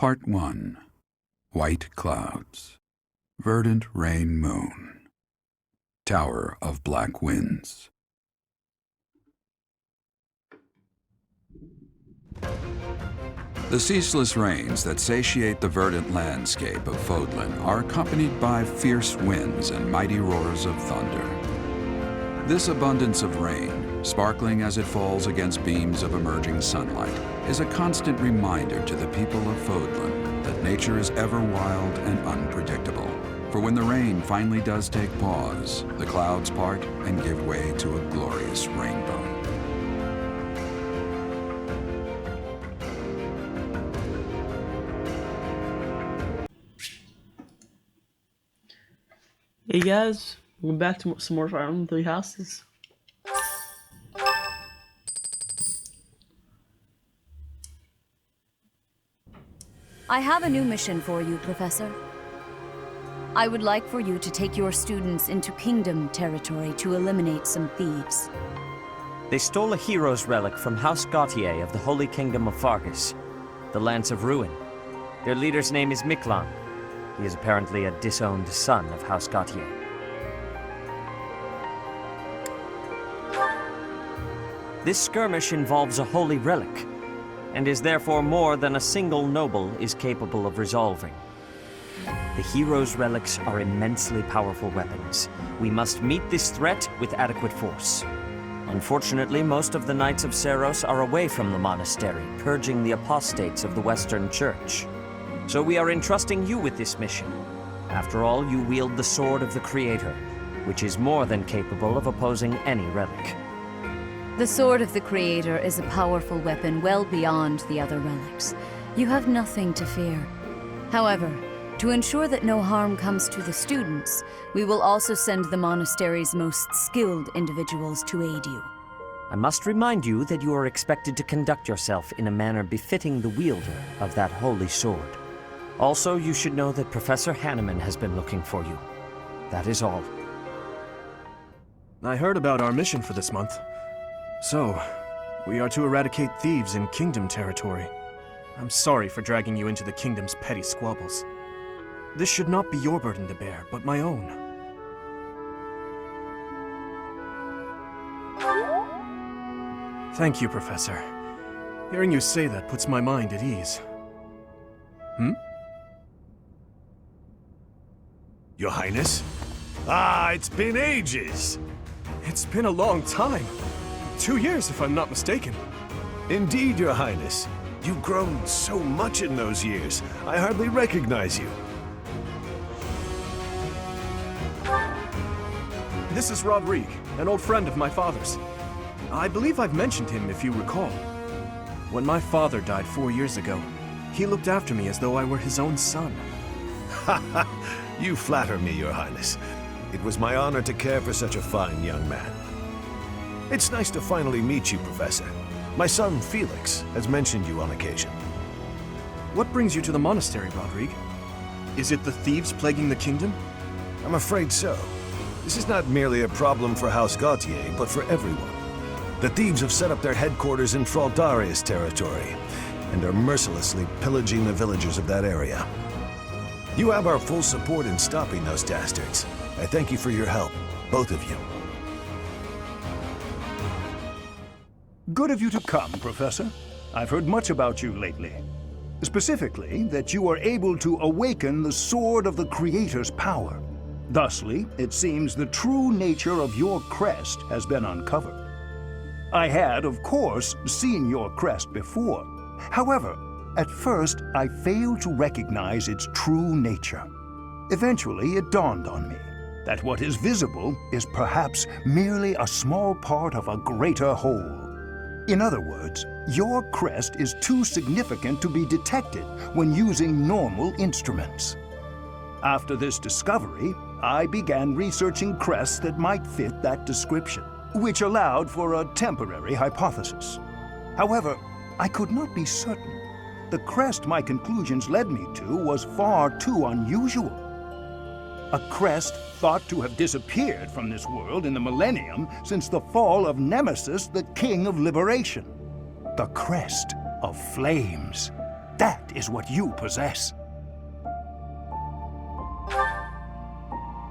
Part 1. White Clouds. Verdant Rain Moon. Tower of Black Winds. The ceaseless rains that satiate the verdant landscape of Fodlan are accompanied by fierce winds and mighty roars of thunder. This abundance of rain, sparkling as it falls against beams of emerging sunlight, is a constant reminder to the people of Fodlan that nature is ever wild and unpredictable. For when the rain finally does take pause, the clouds part and give way to a glorious rainbow. Hey guys, welcome back to some more Fire Emblem 3 Houses. I have a new mission for you, Professor. I would like for you to take your students into Kingdom territory to eliminate some thieves. They stole a hero's relic from House Gautier of the Holy Kingdom of Fargus, the Lance of Ruin. Their leader's name is Miklan. He is apparently a disowned son of House Gautier. This skirmish involves a holy relic, and is therefore more than a single noble is capable of resolving. The hero's relics are immensely powerful weapons. We must meet this threat with adequate force. Unfortunately, most of the Knights of Seiros are away from the monastery, purging the apostates of the Western Church. So we are entrusting you with this mission. After all, you wield the Sword of the Creator, which is more than capable of opposing any relic. The Sword of the Creator is a powerful weapon well beyond the other relics. You have nothing to fear. However, to ensure that no harm comes to the students, we will also send the monastery's most skilled individuals to aid you. I must remind you that you are expected to conduct yourself in a manner befitting the wielder of that holy sword. Also, you should know that Professor Hanneman has been looking for you. That is all. I heard about our mission for this month. So, we are to eradicate thieves in Kingdom territory. I'm sorry for dragging you into the Kingdom's petty squabbles. This should not be your burden to bear, but my own. Thank you, Professor. Hearing you say that puts my mind at ease. Your Highness? Ah, it's been ages! It's been a long time. 2 years, if I'm not mistaken. Indeed, Your Highness. You've grown so much in those years, I hardly recognize you. This is Rodrigue, an old friend of my father's. I believe I've mentioned him, if you recall. When my father died 4 years ago, he looked after me as though I were his own son. You flatter me, Your Highness. It was my honor to care for such a fine young man. It's nice to finally meet you, Professor. My son, Felix, has mentioned you on occasion. What brings you to the monastery, Rodrigue? Is it the thieves plaguing the Kingdom? I'm afraid so. This is not merely a problem for House Gautier, but for everyone. The thieves have set up their headquarters in Fraldarius territory, and are mercilessly pillaging the villagers of that area. You have our full support in stopping those dastards. I thank you for your help, both of you. Good of you to come, Professor. I've heard much about you lately. Specifically, that you are able to awaken the Sword of the Creator's power. Thusly, it seems the true nature of your crest has been uncovered. I had, of course, seen your crest before. However, at first, I failed to recognize its true nature. Eventually, it dawned on me that what is visible is perhaps merely a small part of a greater whole. In other words, your crest is too significant to be detected when using normal instruments. After this discovery, I began researching crests that might fit that description, which allowed for a temporary hypothesis. However, I could not be certain. The crest my conclusions led me to was far too unusual. A crest thought to have disappeared from this world in the millennium since the fall of Nemesis, the King of Liberation. The Crest of Flames. That is what you possess.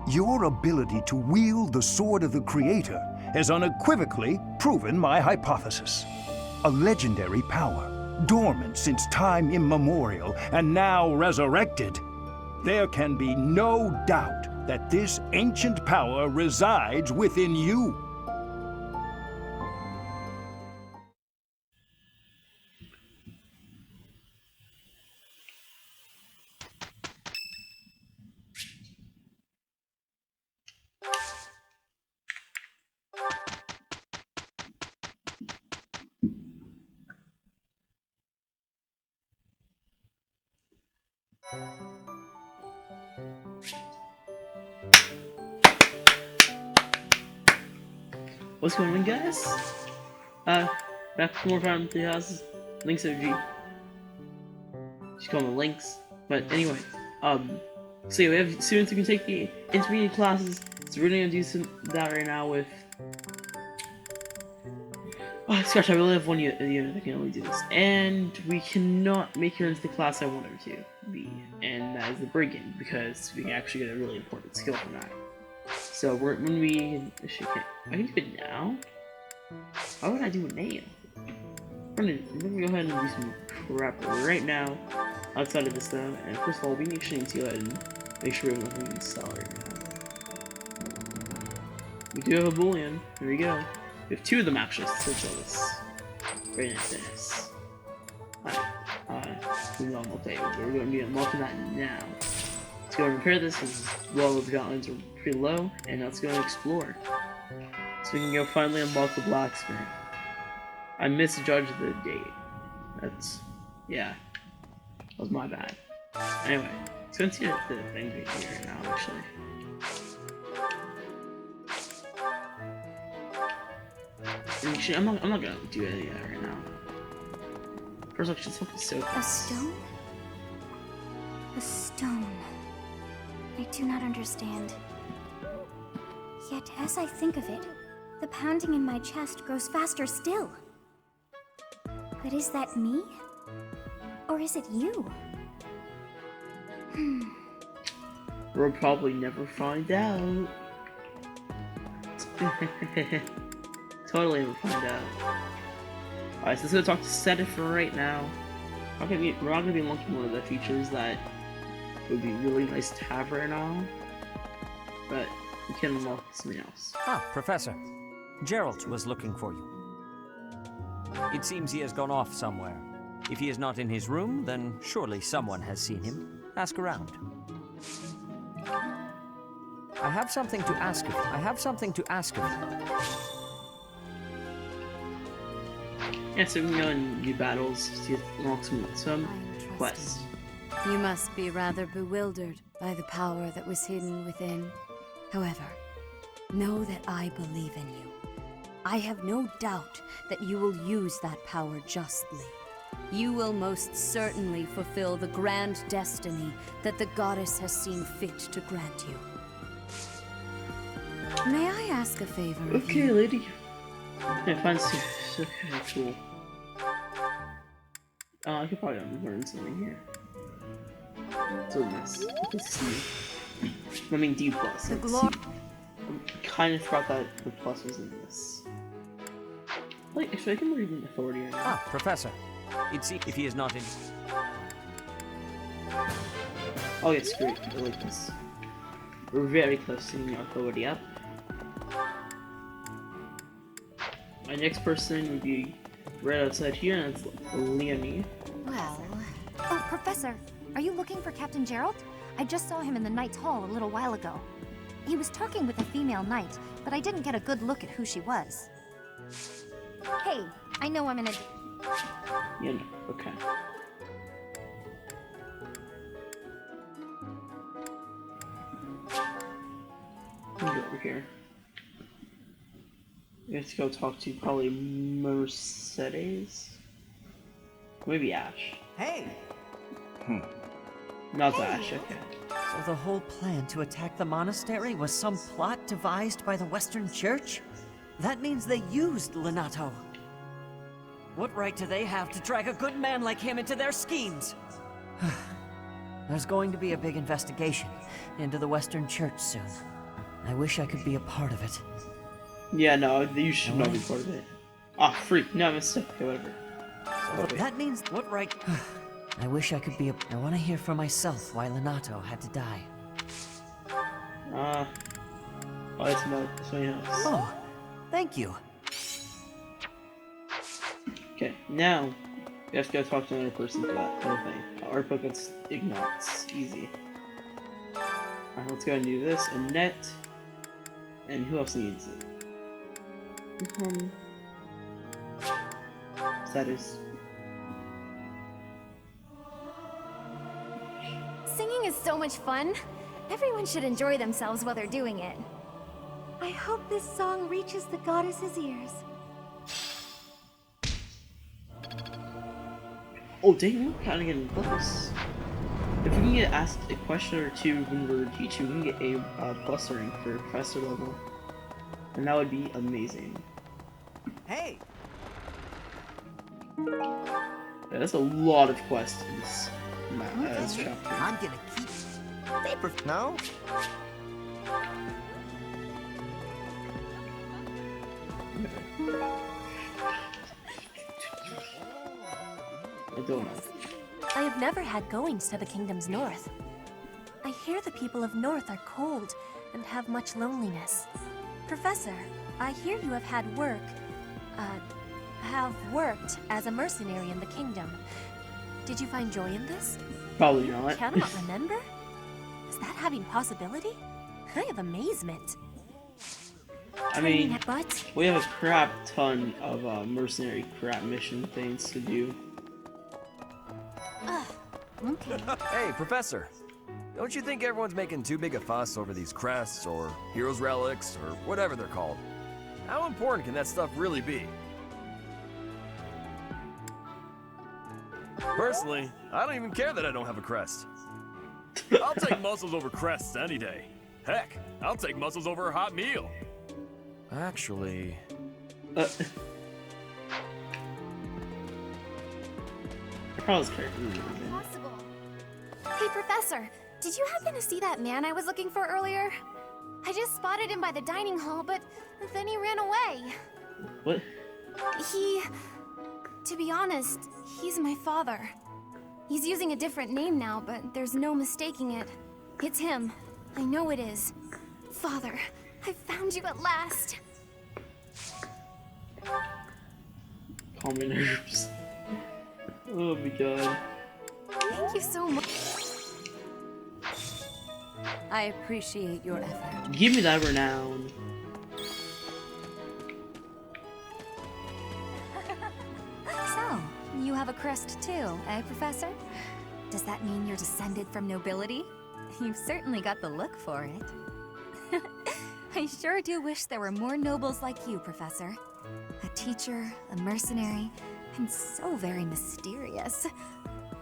Your ability to wield the Sword of the Creator has unequivocally proven my hypothesis. A legendary power, dormant since time immemorial, and now resurrected. There can be no doubt that this ancient power resides within you. What's going on, guys? Back for more from the house. Lynx OG. She's called me Lynx. But anyway, so yeah, we have students who can take the intermediate classes. So we're gonna do that right now with. Oh, gosh, I really have one unit that can only do this, and we cannot make her into the class I want her to be, and that is the brigand, because we can actually get a really important skill from that. So I can do it now? Why would I do it now? We're gonna go ahead and do some prep right now, outside of this though, and first of all, we actually need to go ahead and make sure we have nothing to sell right now. We do have a bullion, there we go. We have 2 of them actually, so let's this. Very nice. We're going to be unlocking that now. Let's go and repair this, because all the gauntlets are pretty low, and let's go and explore. So we can go finally unlock the blacksmith. I misjudged the date. Yeah. That was my bad. Anyway, let's go and see the thing right here now, actually. Actually, I'm not gonna do any of that right now. First, I should focus so fast. A stone? A stone. I do not understand. Yet, as I think of it, the pounding in my chest grows faster still. But is that me? Or is it you? We'll probably never find out. Totally never find out. Alright, so let's go talk to Seta for right now. We're not gonna be unlocking one of the features that would be really nice to have right now. But we can unlock something else. Ah, Professor. Geralt was looking for you. It seems he has gone off somewhere. If he is not in his room, then surely someone has seen him. Ask around. I have something to ask of you. Yeah, so we can go and do battles to unlock some quests. You must be rather bewildered by the power that was hidden within. However, know that I believe in you. I have no doubt that you will use that power justly. You will most certainly fulfill the grand destiny that the goddess has seen fit to grant you. May I ask a favor of you? Okay, lady. Yeah, fancy. Okay, cool. I could probably learn something here. It's really nice. Let's see. I mean, D+. The glory. I kind of forgot that the plus was in this. Like, actually, I can read an authority right now. Ah, Professor. If he is not in... Oh yes, great. I like this. We're very close to getting our authority up. My next person would be right outside here, and it's Leonie. Well... Oh, Professor, are you looking for Captain Geralt? I just saw him in the Knight's Hall a little while ago. He was talking with a female knight, but I didn't get a good look at who she was. Hey, I know I'm in a... Yeah, no, okay. Let me go over here. We have to go talk to probably Mercedes? Maybe Ash. Hey! Not Ash, okay. So the whole plan to attack the monastery was some plot devised by the Western Church? That means they used Linato. What right do they have to drag a good man like him into their schemes? There's going to be a big investigation into the Western Church soon. I wish I could be a part of it. Yeah, no, you should not be part of it. Ah, freak. No, I missed it. Okay, whatever. Okay. That means what right? I wish I could be a. I want to hear for myself why Lenato had to die. Oh, that's something else. Oh, thank you. Okay, now we have to go talk to another person for that other thing. Our book gets ignorance. Easy. Alright, let's go and do this. Annette. And who else needs it? That is. Singing is so much fun. Everyone should enjoy themselves while they're doing it. I hope this song reaches the goddess's ears. Oh, dang, we're kind of getting close. If we can get asked a question or two when we're teaching, we can get a plus rank for professor level. And that would be amazing. Hey! Yeah, that's a lot of quests in this chapter. I'm gonna keep. Paper. No? I don't know. I have never had goings to the kingdom's north. I hear the people of north are cold and have much loneliness. Professor, I hear you have had worked as a mercenary in the kingdom. Did you find joy in this? Probably not. Cannot remember? Is that having possibility? I have amazement. I mean, But we have a crap ton of mercenary crap mission things to do. okay. Hey, Professor. Don't you think everyone's making too big a fuss over these crests, or heroes' relics, or whatever they're called? How important can that stuff really be? Personally, I don't even care that I don't have a crest. I'll take muscles over crests any day. Heck, I'll take muscles over a hot meal. Actually... Impossible. Hey, Professor, did you happen to see that man I was looking for earlier? I just spotted him by the dining hall, but then he ran away. What? To be honest, he's my father. He's using a different name now, but there's no mistaking it. It's him. I know it is. Father, I found you at last. Calm my nerves. Oh my god. Thank you so much. I appreciate your effort. Give me that renown. So, you have a crest too, eh, Professor? Does that mean you're descended from nobility? You've certainly got the look for it. I sure do wish there were more nobles like you, Professor. A teacher, a mercenary, and so very mysterious.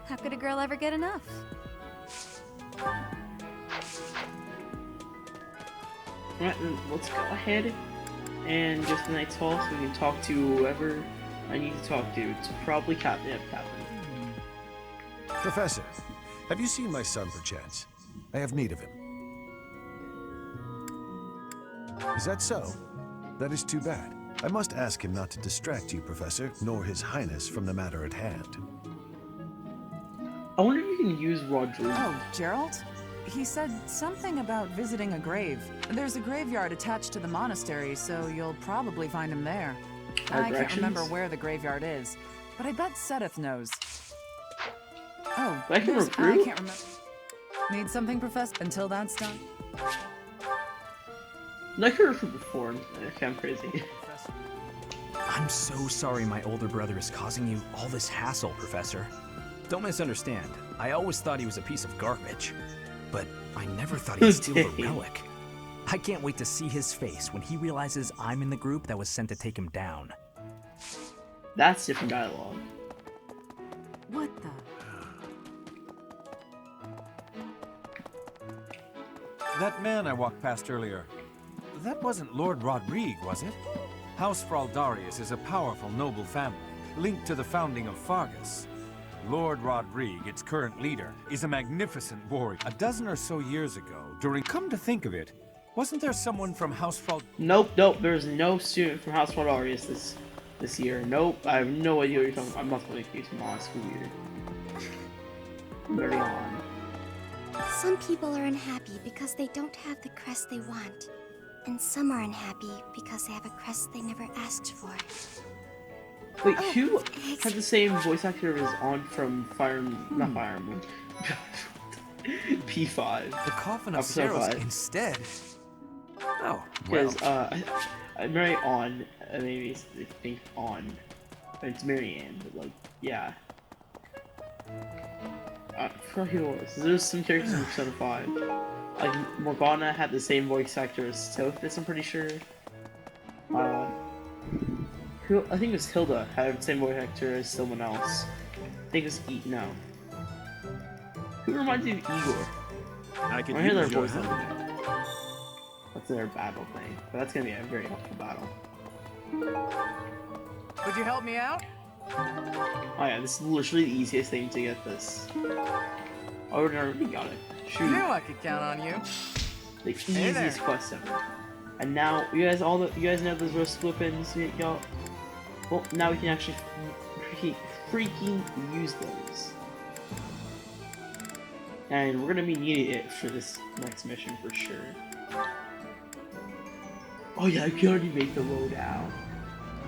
How could a girl ever get enough? Alright, then let's go ahead and just a night's hall so we can talk to whoever I need to talk to. It's probably Captain. Professor, have you seen my son perchance? I have need of him. Is that so? That is too bad. I must ask him not to distract you, Professor, nor His Highness from the matter at hand. I wonder if you can use Rodrigo. Oh, Gerald? He said something about visiting a grave. There's a graveyard attached to the monastery, so you'll probably find him there. I can't remember where the graveyard is, but I bet Sedith knows. Oh, I can I recruit? can't remember. Need something, Professor? Until that's done? I could recruit before. Okay, I'm crazy. I'm so sorry my older brother is causing you all this hassle, Professor. Don't misunderstand. I always thought he was a piece of garbage. But I never thought he'd steal the relic. I can't wait to see his face when he realizes I'm in the group that was sent to take him down. That's different dialogue. What the? That man I walked past earlier, that wasn't Lord Rodrigue, was it? House Fraldarius is a powerful, noble family. linked to the founding of Fargus. Lord Rodrigue, its current leader, is a magnificent warrior. A dozen or so years ago, come to think of it, wasn't there someone from House Frald... Nope, there's no student from House Fraldarius this year. Nope, I have no idea what you're talking about. I must make these from last school year. Very on. Some people are unhappy because they don't have the crest they want. And some are unhappy because they have a crest they never asked for. Wait, who had the same voice actor as On from not Fire Emblem, P5? The Coffin of Episode Saros 5. instead. Oh, Because I'm very On, maybe I think On. It's Marianne, but like, yeah. I forgot who it was. There's some characters in Persona 5. Like, Morgana had the same voice actor as Sophis, I'm pretty sure. I think it was Hilda had the same voice actor as someone else. I think it was no. Who reminds me of Igor? I can hear their use your voices. help. That's their battle thing, but that's gonna be a very helpful battle. Would you help me out? Oh yeah, this is literally the easiest thing to get this. Oh, we already got it. Shoot. Knew I could count on you. The easiest quest ever. And now you guys know those roast weapons, y'all. Well, now we can actually freaking use those. And we're gonna be needing it for this next mission for sure. Oh yeah, I can already make the loadout.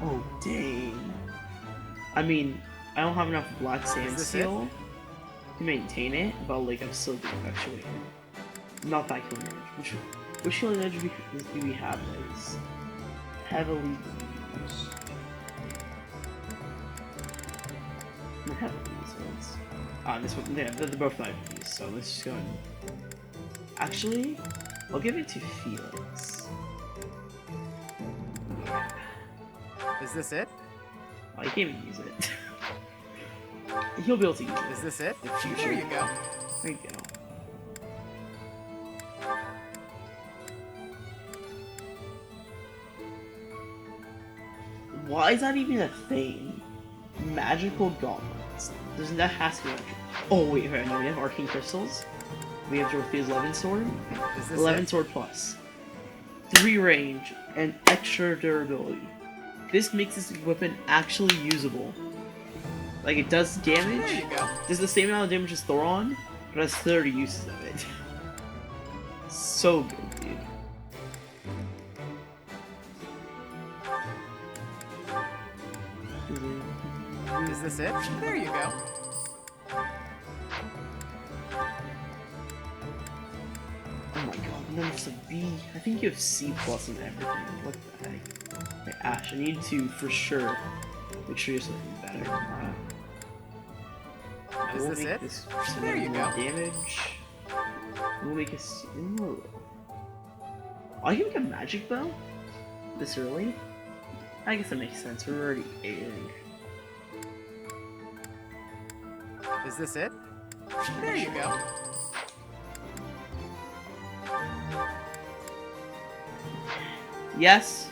Oh dang. I mean, I don't have enough black sand seal to maintain it, but like I'm still doing actually. Not that killing edge. Which killing edge do we have that is heavily used? We have these ones. This one, yeah, they're both not used, so let's just go and... Actually, I'll give it to Felix. Yeah. Is this it? Oh, he can't even use it. He'll be able to use it. Is this it? In the future. There you go. There you go. Why is that even a thing? Magical gauntlets. That has to be magical. Oh wait, no, we have arcane crystals. We have Dorothea's 11 sword. 11 sword plus 3 range and extra durability. This makes this weapon actually usable. Like it does damage. There you go. Does the same amount of damage as Thoron, but has 30 uses of it. So good, dude. Is this it? There you go. Oh my god, and then there's a B. I think you have C plus and everything. What the heck? Okay, Ash, I need to for sure make sure you're something better. Is this it? This there you go. Damage. We'll make a. Ooh. Oh, I can make a magic bow this early. I guess that makes sense. We're already airing. Is this it? There you go. Yes.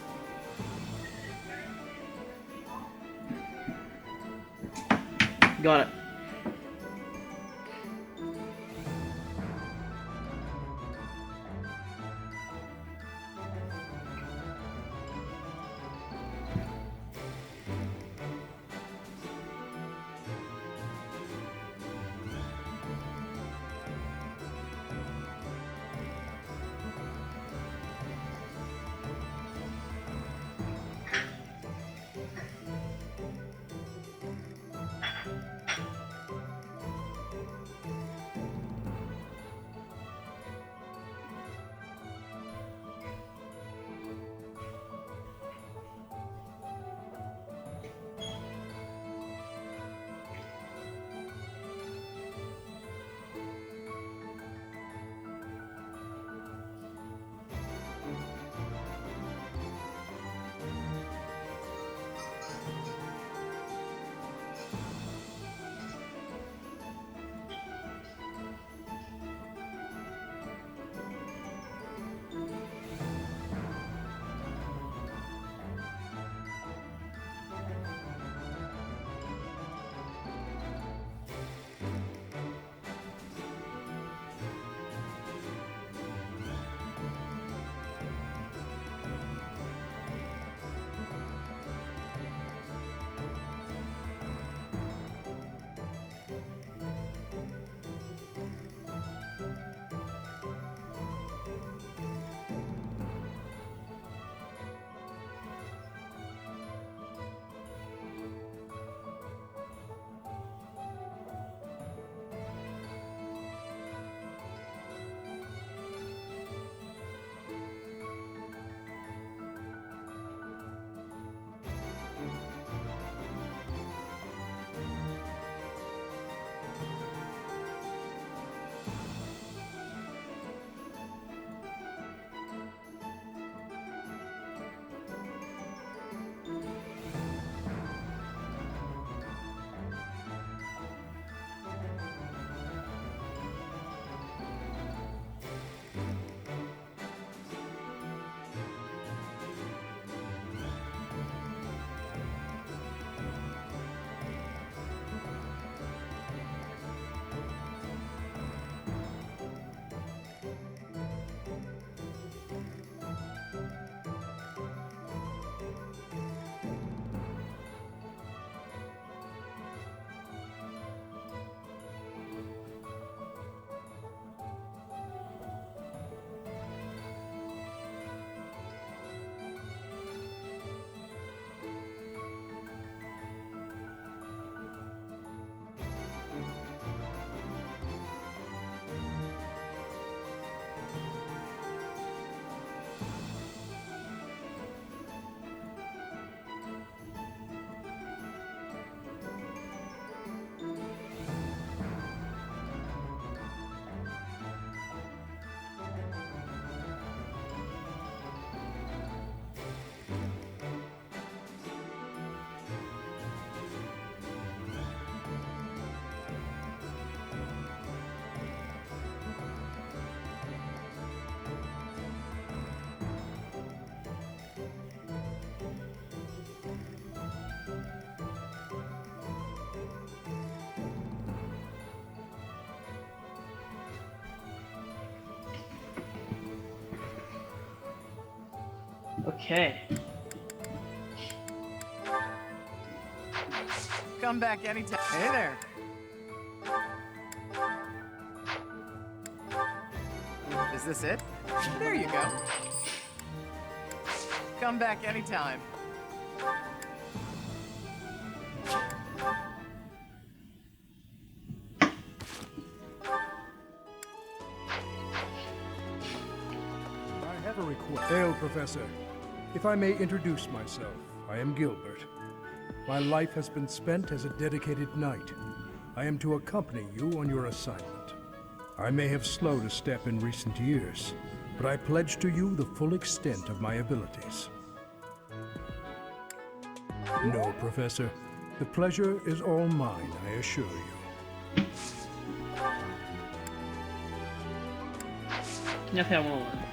Got it. Okay. Come back anytime. Hey there. Is this it? There you go. Come back anytime. I have a request. Hail, Professor. If I may introduce myself, I am Gilbert. My life has been spent as a dedicated knight. I am to accompany you on your assignment. I may have slowed a step in recent years, but I pledge to you the full extent of my abilities. No, Professor. The pleasure is all mine, I assure you. Nothing I want to learn from you.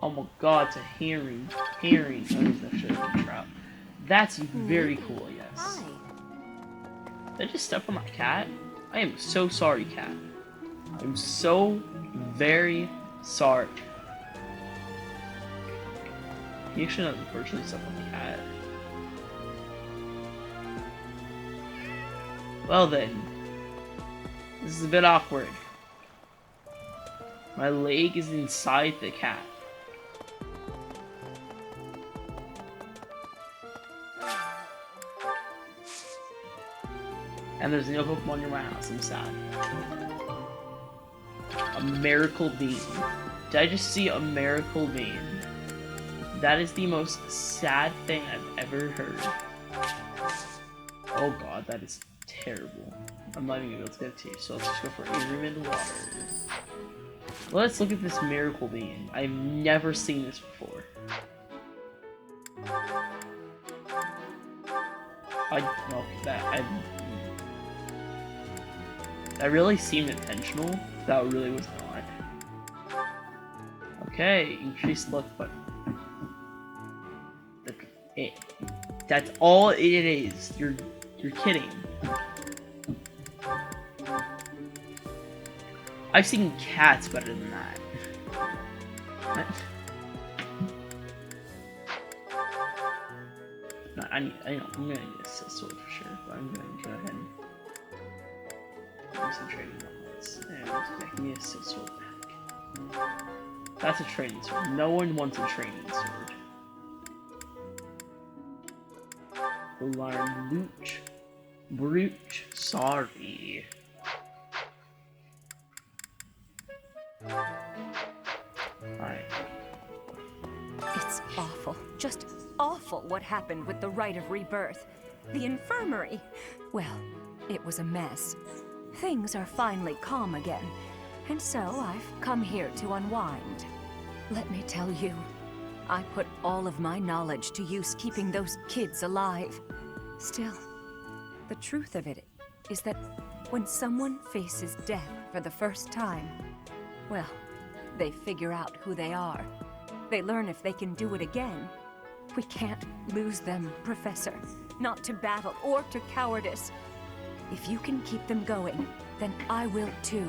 Oh my god, it's a herring. Herring. Oh, that's actually a trout. That's very cool, yes. Did I just step on my cat? I am so sorry, cat. I'm so very sorry. You actually not unfortunately step on the cat. Well then. This is a bit awkward. My leg is inside the cat. And there's no Pokemon near my house, I'm sad. A miracle bean. Did I just see a miracle bean? That is the most sad thing I've ever heard. Oh god, that is terrible. I'm not even gonna be able to get to you, so let's just go for Enderman water. Let's look at this miracle bean. I've never seen this before. That really seemed intentional. That really was not. Okay, increase luck button. That's all it is. You're kidding. I've seen cats better than that. What? No, I'm gonna need a sword for sure, but I'm gonna go ahead and do some trading moments. And give me a sword back. That's a training sword. No one wants a training sword. Alarm Brooch. Sorry. Alright. It's awful. Just awful what happened with the Rite of Rebirth. The infirmary. Well, it was a mess. Things are finally calm again. And so I've come here to unwind. Let me tell you, I put all of my knowledge to use keeping those kids alive. Still, the truth of it is that when someone faces death for the first time, well, they figure out who they are. They learn if they can do it again. We can't lose them, Professor. Not to battle or to cowardice. If you can keep them going, then I will too.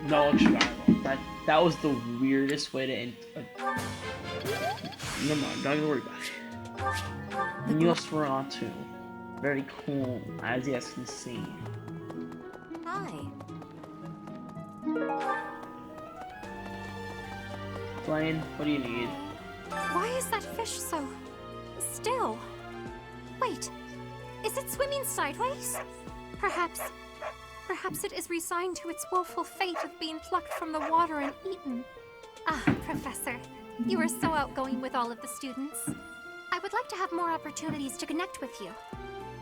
No survival. That was the weirdest way to end. Never mind, don't even worry about it. Nosferatu. Very cool, as you guys can see. Hi. Blaine, what do you need? Why is that fish so still? Wait, is it swimming sideways? Perhaps it is resigned to its woeful fate of being plucked from the water and eaten. Ah, Professor, you are so outgoing with all of the students. I would like to have more opportunities to connect with you,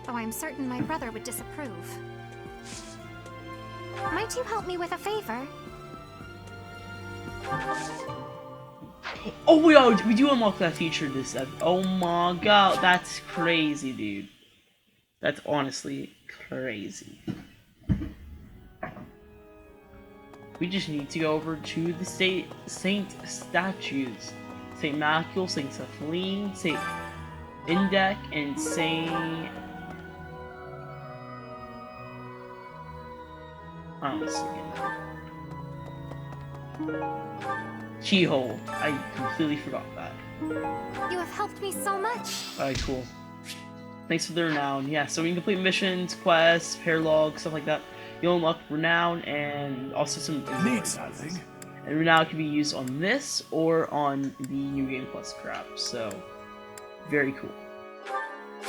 though I'm certain my brother would disapprove. Might you help me with a favor? Oh, we do unlock that feature this episode. Oh my god, that's crazy, dude. That's honestly crazy. We just need to go over to the saint statues. Saint Macul, Saint Cephaline, Saint Indec, and Saint... Keyhole. I completely forgot that. You have helped me so much. Alright, cool. Thanks for the renown. Yeah, so we can complete missions, quests, pair logs, stuff like that. You'll unlock renown and also some Need something. And renown can be used on this or on the New Game Plus crap. So very cool.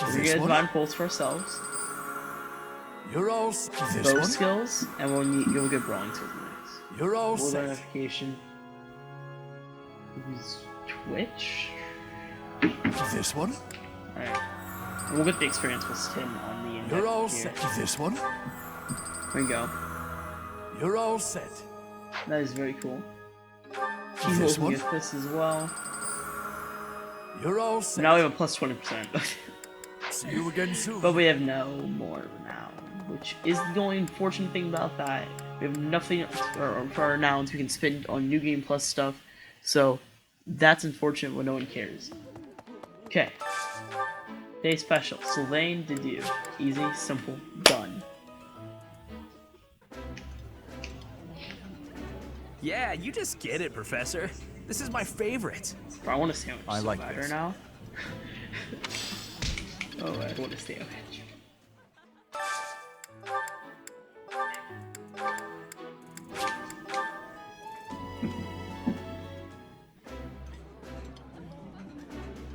We're gonna divine pulse for ourselves. You're all Bow skills, and you'll get brawling skills next. You're all set. set. Use Twitch. This one. Alright. We'll get the experience plus 10 on the index. You're all here. set. This one. There we go. You're all set. That is very cool. This Keyhole one. can get this as well. You're all set. Now we have a plus 20%. See you again soon. But we have no more now, which is the only unfortunate thing about that. We have nothing for our nouns we can spend on New Game Plus stuff, so that's unfortunate when no one cares. Okay. Day special. Sylvain de Dieu. Easy, simple, done. Yeah, you just get it, Professor. This is my favorite. I want a sandwich. I like better this. now. Oh, I want a sandwich.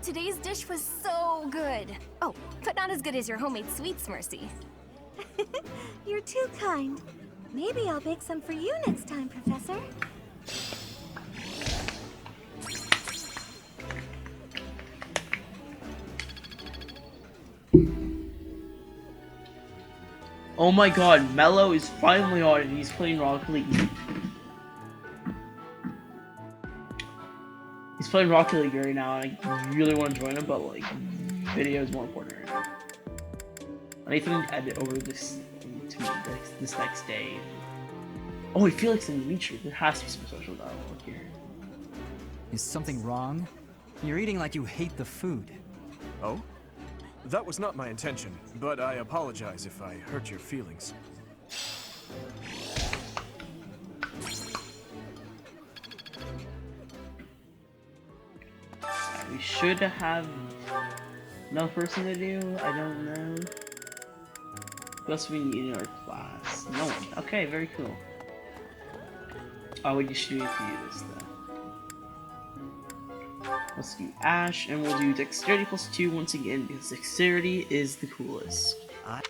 Today's dish was so good. Oh, but not as good as your homemade sweets, Mercy. You're too kind. Maybe I'll bake some for you next time, Professor. Oh my god, Mello is finally on and he's playing Rocket League. He's playing Rocket League right now and I really want to join him, but like, video is more important right now. I need to edit over this to me this next day. Oh, wait, Felix and Dimitri, there has to be some social dialogue here. Is something wrong? You're eating like you hate the food. Oh? That was not my intention, but I apologize if I hurt your feelings. We should have no person to do, I don't know. What else we need in our class? No one. Okay, very cool. Oh, we just need to do this then. Let's do Ash, and we'll do Dexterity plus 2 once again, because Dexterity is the coolest. I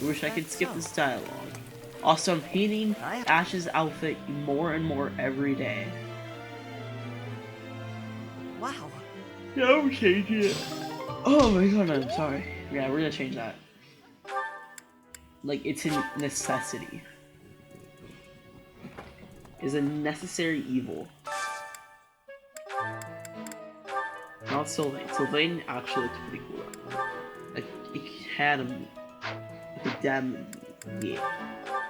wish I could skip this dialogue. Also, I'm painting Ash's outfit more and more every day. Wow. Yeah, I'm changing it. Oh my god, I'm sorry. Yeah, we're gonna change that. Like, it's a necessity. It's a necessary evil. Not Sylvain. Sylvain actually looks pretty cool. Like, it had him. Like a damn. Yeah.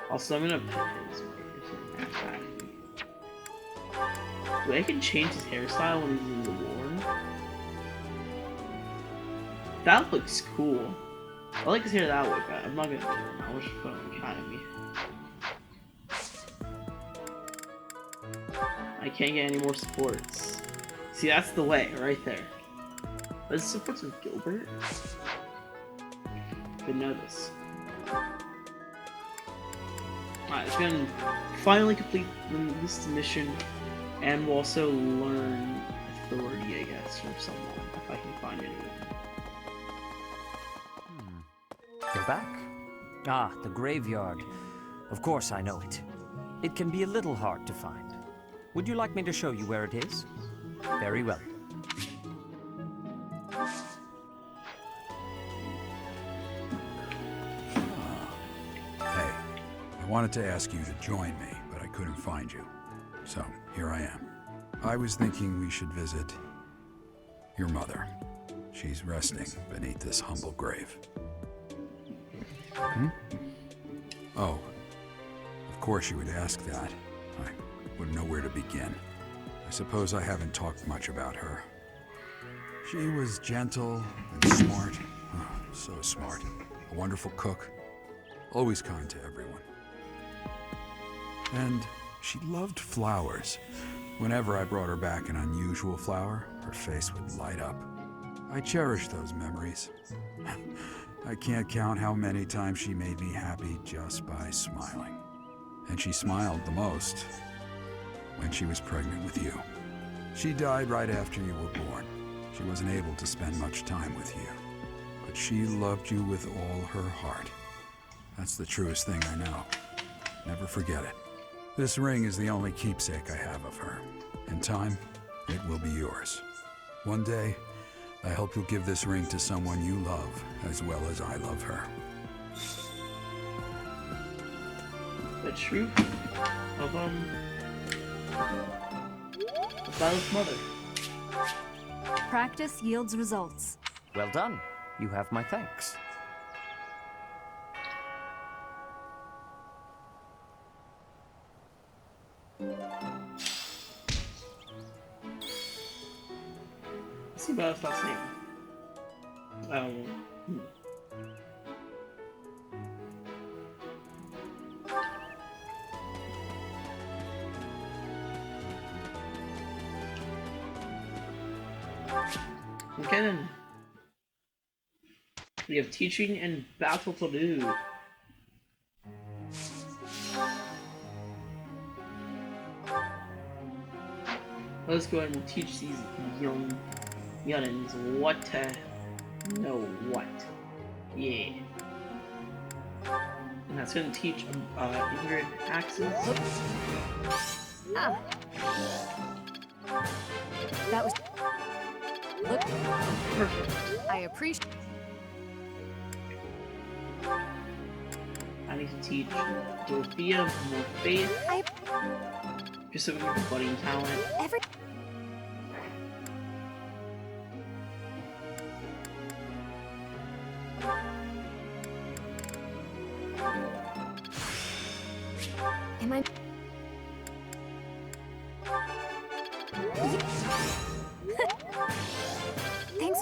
Also, I'm gonna put his. Wait, I can change his hairstyle when he's in the war. That looks cool. I like his hair that way, but I'm not gonna do it now. We'll just put it on Academy. I can't get any more supports. See, that's the way, right there. There's supports with Gilbert. Didn't know this. Alright, it's gonna finally complete this mission, and we'll also learn authority, I guess, from someone, if I can find anyone. Go back? Ah, the graveyard. Of course I know it. It can be a little hard to find. Would you like me to show you where it is? Very well. Hey, I wanted to ask you to join me, but I couldn't find you. So, here I am. I was thinking we should visit your mother. She's resting beneath this humble grave. Hmm? Oh, of course you would ask that. I wouldn't know where to begin. I suppose I haven't talked much about her. She was gentle and smart. Oh, so smart. A wonderful cook. Always kind to everyone. And she loved flowers. Whenever I brought her back an unusual flower, her face would light up. I cherish those memories. I can't count how many times she made me happy just by smiling. And she smiled the most when she was pregnant with you. She died right after you were born. She wasn't able to spend much time with you. But she loved you with all her heart. That's the truest thing I know. Never forget it. This ring is the only keepsake I have of her. In time, it will be yours. One day, I hope you'll give this ring to someone you love as well as I love her. The truth of Byleth's mother. Practice yields results. Well done. You have my thanks. Let's see Byleth's last name. Okay then. We have teaching and battle to do. Let's go ahead and teach these youngins what to know what. Yeah. And that's gonna teach Ingrid axes. Ah. That was... Look. Perfect. I appreciate... I need to teach Dorothea more faith. Just so we can get budding talent. Am I... Thanks.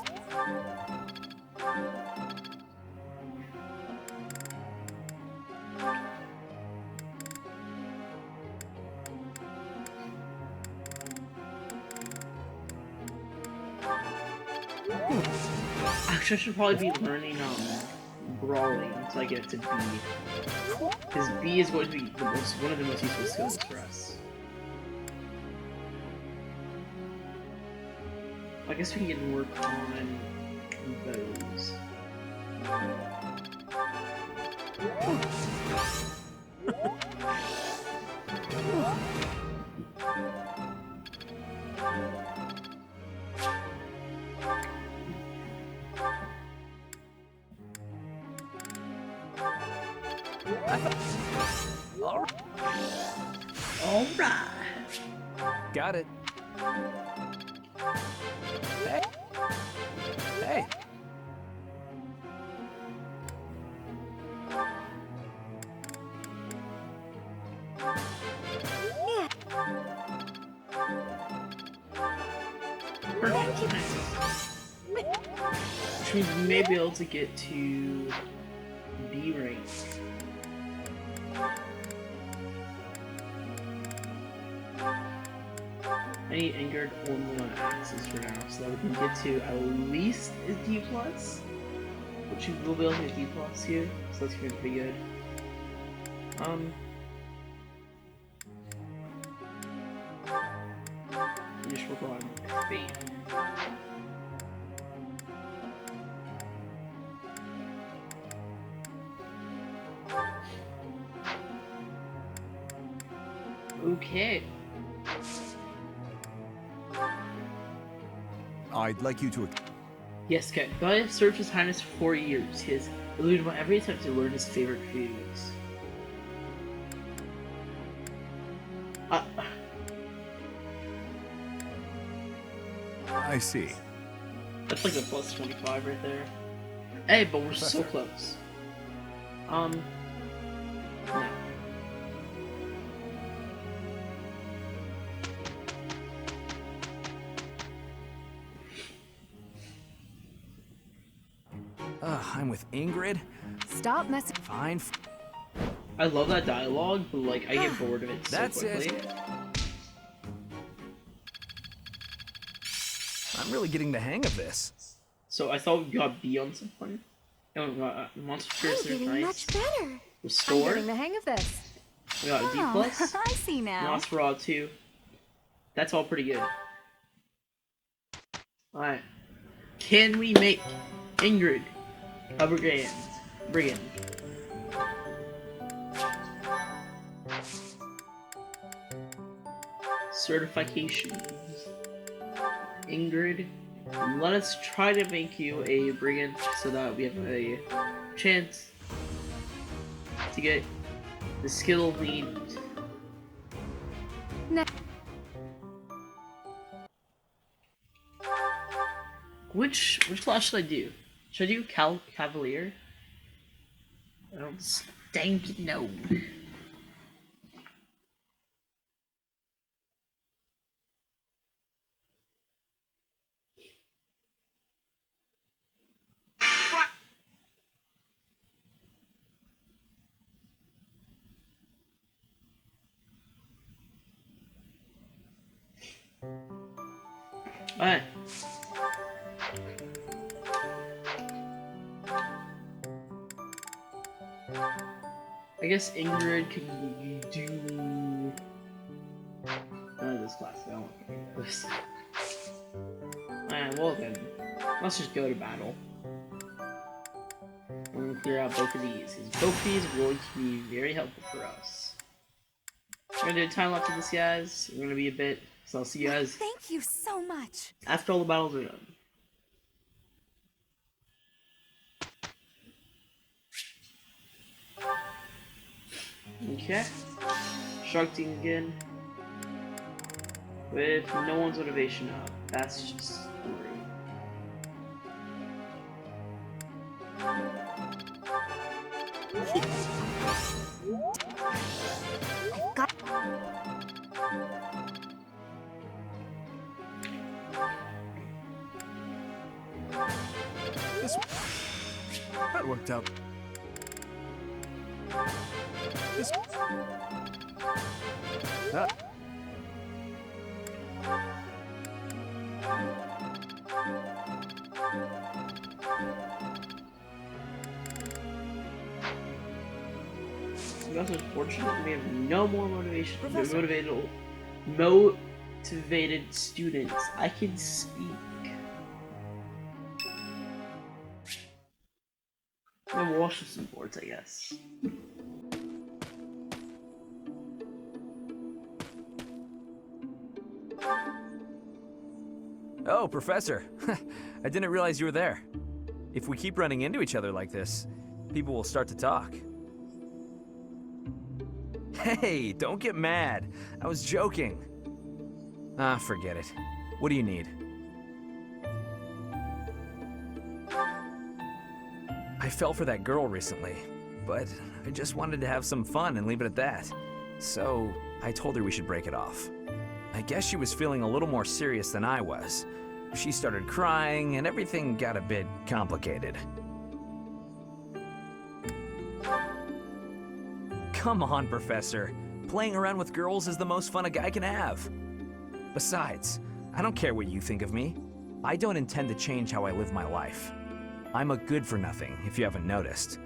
Actually, I should probably be learning brawling until I get to B. Because B is going to be one of the most useful skills for us. I guess we can work on those. Alright. Got it. Hey. Hey. Perfect. Which means we may be able to get to B rank. I need angered only on axes for now, so that we can get to at least a D+. Which we will be able to get D+ here, so that's gonna be pretty good. Just work on faith. Okay. I'd like you to... Yes, Ken. Byleth served His Highness for 4 years. He has eluded my every attempt to learn his favorite foods. I see. That's like a plus 25 right there. Hey, but we're so close. No. I'm with Ingrid. Stop messing. Fine. I love that dialogue, but like I get bored of it so That's quickly. it. I'm really getting the hang of this. So I thought we got B on some point. Oh, we got Monster Fierce I'm getting much better. Restore. I'm getting the hang of this. We got a D+. Oh, I see now. Lost Raw 2. That's all pretty good. Alright. Can we make Ingrid a brigand? Certifications. Ingrid, let us try to make you a brigand so that we have a chance to get the skill lead. Which class should I do? Should I do Cavalier? I don't stank no. Alright. I guess Ingrid can do this class. I don't want to do this. Alright, well then, let's just go to battle. We're gonna clear out both of these, because both of these are going to be very helpful for us. We're gonna do a time lapse of this, guys. We're gonna be a bit, so I'll see you guys. Thank you so much. After all the battles are done. Okay. Shark Team again. With no one's motivation up. That's just great. That worked out. So that's unfortunate. We have no more motivation. Professor. Motivated students. I can speak. I'm gonna wash some boards, I guess. Oh, Professor. I didn't realize you were there. If we keep running into each other like this, people will start to talk. Hey, don't get mad. I was joking. Ah, forget it. What do you need? I fell for that girl recently, but I just wanted to have some fun and leave it at that. So, I told her we should break it off. I guess she was feeling a little more serious than I was. She started crying, and everything got a bit complicated. Come on, Professor. Playing around with girls is the most fun a guy can have. Besides, I don't care what you think of me. I don't intend to change how I live my life. I'm a good-for-nothing, if you haven't noticed.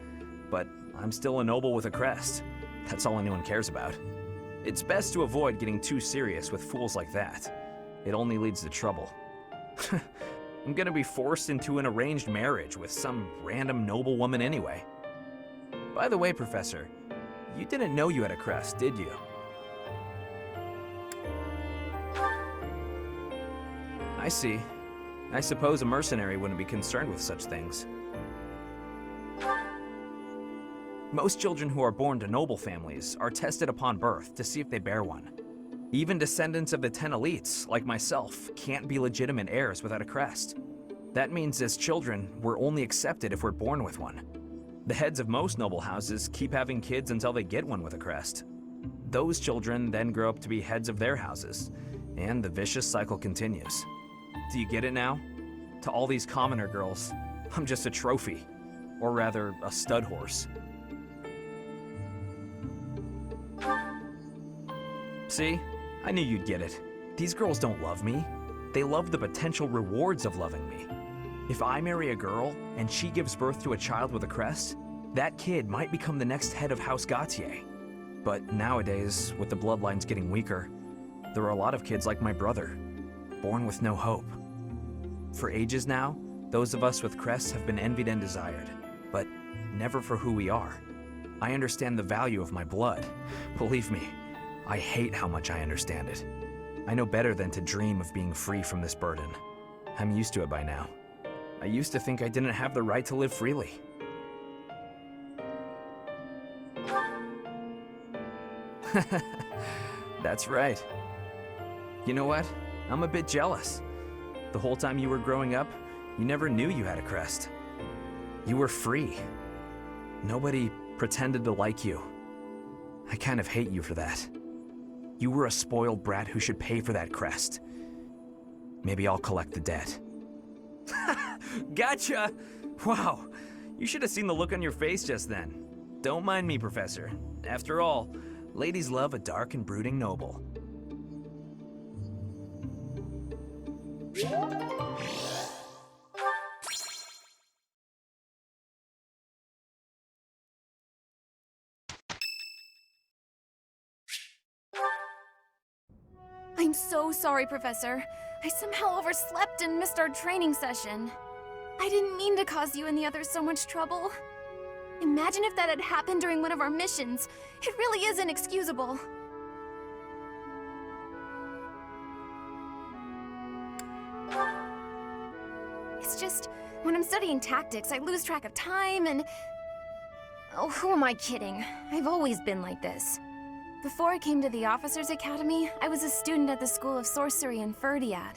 But I'm still a noble with a crest. That's all anyone cares about. It's best to avoid getting too serious with fools like that. It only leads to trouble. I'm gonna be forced into an arranged marriage with some random noble woman anyway. By the way, Professor, you didn't know you had a crest, did you? I see. I suppose a mercenary wouldn't be concerned with such things. Most children who are born to noble families are tested upon birth to see if they bear one. Even descendants of the 10 elites, like myself, can't be legitimate heirs without a crest. That means as children, we're only accepted if we're born with one. The heads of most noble houses keep having kids until they get one with a crest. Those children then grow up to be heads of their houses, and the vicious cycle continues. Do you get it now? To all these commoner girls, I'm just a trophy. Or rather, a stud horse. See? I knew you'd get it. These girls don't love me. They love the potential rewards of loving me. If I marry a girl, and she gives birth to a child with a crest, that kid might become the next head of House Gautier. But nowadays, with the bloodlines getting weaker, there are a lot of kids like my brother, born with no hope. For ages now, those of us with crests have been envied and desired, but never for who we are. I understand the value of my blood. Believe me, I hate how much I understand it. I know better than to dream of being free from this burden. I'm used to it by now. I used to think I didn't have the right to live freely. That's right. You know what? I'm a bit jealous. The whole time you were growing up, you never knew you had a crest. You were free. Nobody pretended to like you. I kind of hate you for that. You were a spoiled brat who should pay for that crest. Maybe I'll collect the debt. Gotcha! Wow, you should have seen the look on your face just then. Don't mind me, Professor. After all, ladies love a dark and brooding noble. I'm so sorry, Professor. I somehow overslept and missed our training session. I didn't mean to cause you and the others so much trouble. Imagine if that had happened during one of our missions. It really is inexcusable. It's just, when I'm studying tactics, I lose track of time and... Oh, who am I kidding? I've always been like this. Before I came to the Officers' Academy, I was a student at the School of Sorcery in Ferdiad.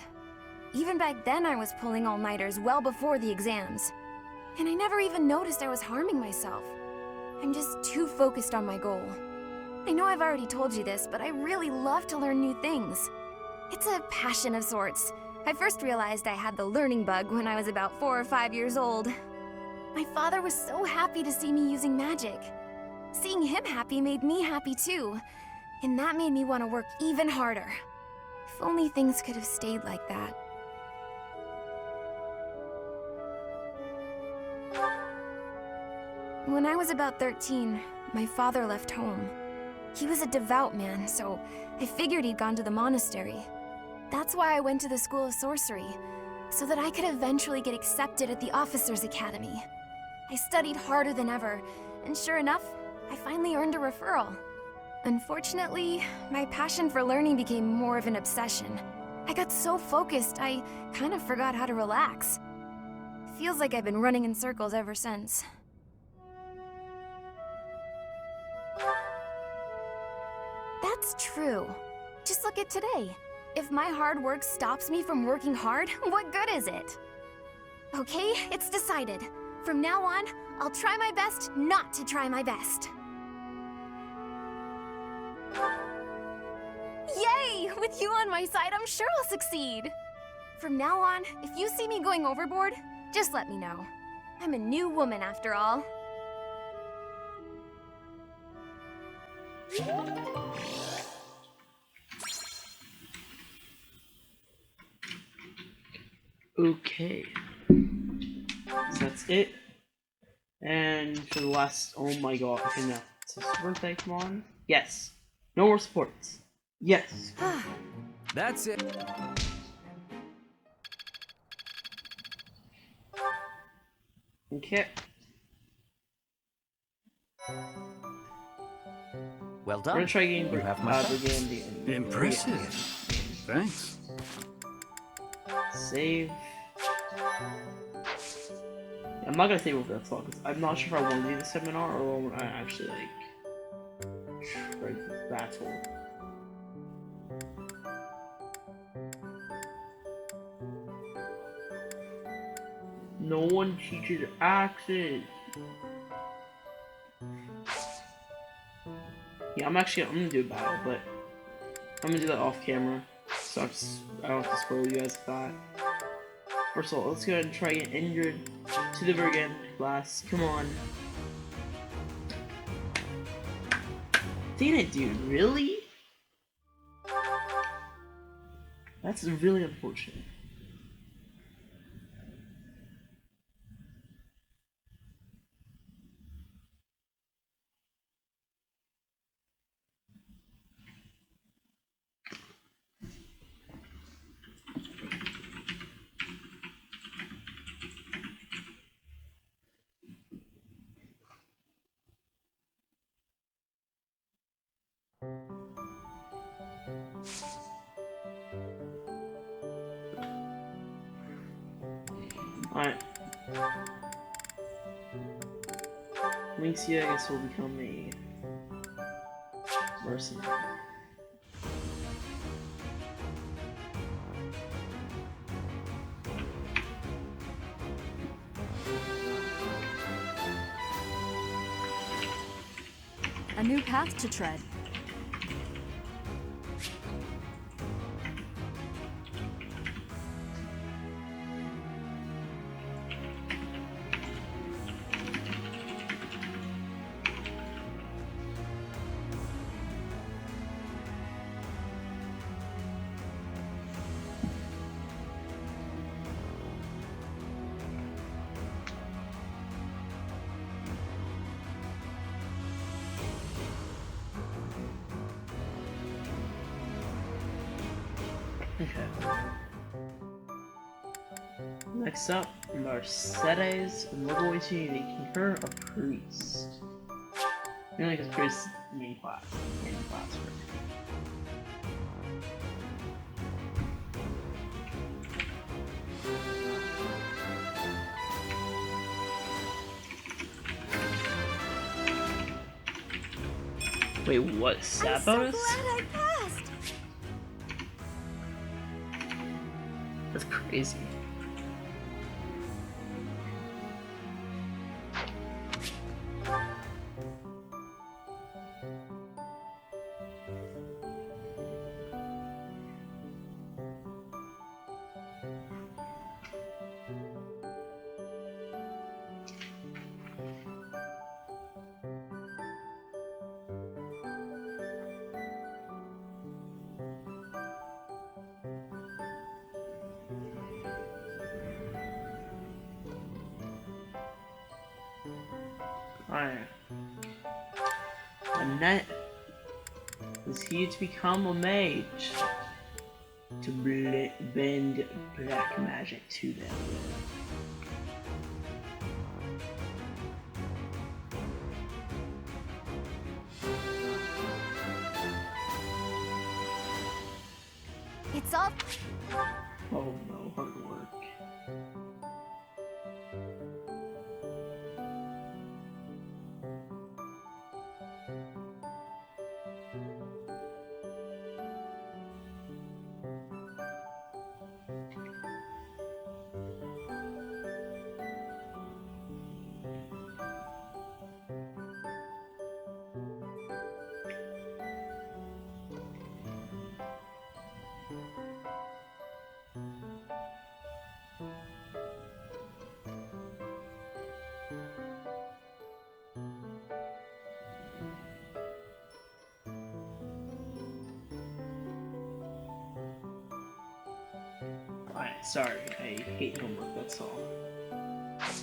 Even back then, I was pulling all-nighters well before the exams. And I never even noticed I was harming myself. I'm just too focused on my goal. I know I've already told you this, but I really love to learn new things. It's a passion of sorts. I first realized I had the learning bug when I was about 4 or 5 years old. My father was so happy to see me using magic. Seeing him happy made me happy too, and that made me want to work even harder. If only things could have stayed like that. When I was about 13, my father left home. He was a devout man, so I figured he'd gone to the monastery. That's why I went to the School of Sorcery, so that I could eventually get accepted at the Officers' Academy. I studied harder than ever, and sure enough, I finally earned a referral. Unfortunately, my passion for learning became more of an obsession. I got so focused, I kind of forgot how to relax. Feels like I've been running in circles ever since. That's true. Just look at today. If my hard work stops me from working hard, what good is it? Okay, it's decided. From now on, I'll try my best not to try my best. Yay! With you on my side, I'm sure I'll succeed. From now on, if you see me going overboard, just let me know. I'm a new woman after all. Okay. So that's it. And for the last, oh my god, okay, no. It's his birthday, come on. Yes. No more supports. Yes. That's it. Okay. Well done. We're gonna try getting You have my the Impressive. Thanks. Save. I'm not gonna save over that spot because I'm not sure if I want to do the seminar or I actually like try the battle. No one teaches axes. Yeah, I'm gonna do a battle, but I'm gonna do that off camera, so I don't have to spoil you guys' thought. First of all, let's go ahead and try and injured to the brigand class. Come on. Dang it, dude, really? That's really unfortunate. Alright. Lynx here, I guess, will become a mercenary. A new path to tread. Okay. Next up, Mercedes, and we're going to be making her a priest. Mainly because priest is main class. Wait, what? Stat bonus? I'm so glad I passed. That's crazy. Alright. Annette is here to become a mage. To bend black magic to them. It's all... Oh no, hard work. Alright, sorry, I hate homework, that's all.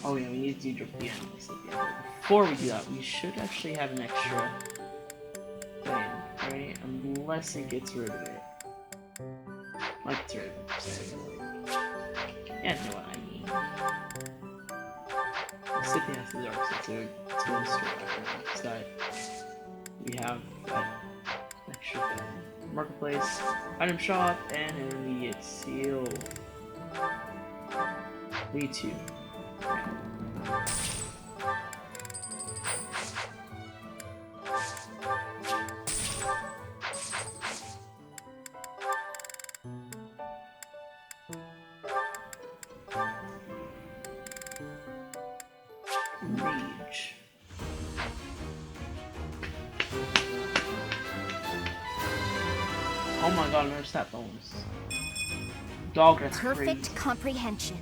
Oh yeah, we need to do the animals at the end. Before we do that, we should actually have an extra thing, right? Unless it gets rid of it. Like, gets rid of it, so, yeah, know what I mean. The city has the dark side, so it's going to store that, so that we have that extra thing. Marketplace, item shop, and an immediate seal. Me too. Oh my god, another stat bonus. Dog, that's Perfect crazy. comprehension.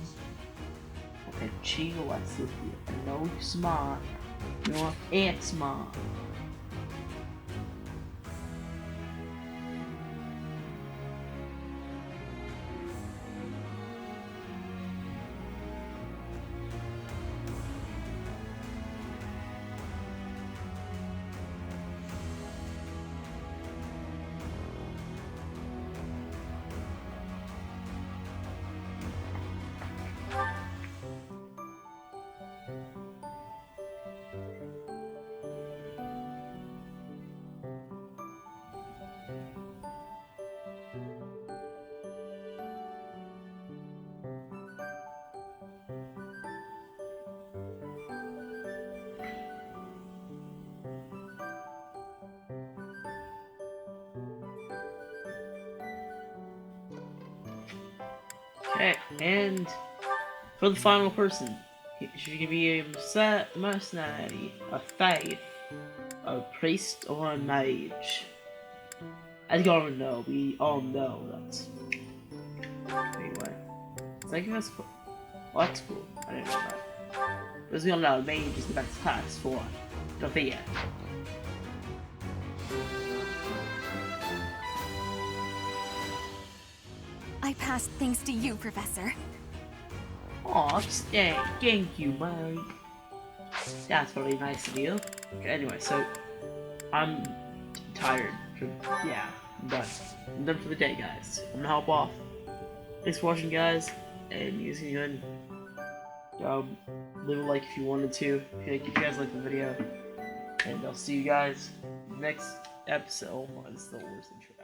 Okay, chill, let's look here. I know you're smart. You're ant smart. Okay, and for the final person, she can be a mercenary, a thief, a priest, or a mage. As you all know, we all know that. Anyway, so I think that's cool. Oh, that's cool. I didn't know that. As we all know, mage is the best class for the theater. I passed thanks to you, Professor. Aw, thank you, Mary. That's really nice of you. Okay, anyway, so I'm tired. Yeah, I'm done. I'm done for the day, guys. I'm gonna hop off. Thanks for watching, guys, and you can leave a like if you wanted to. If you guys like the video, and I'll see you guys next episode. Oh, this is the worst intro.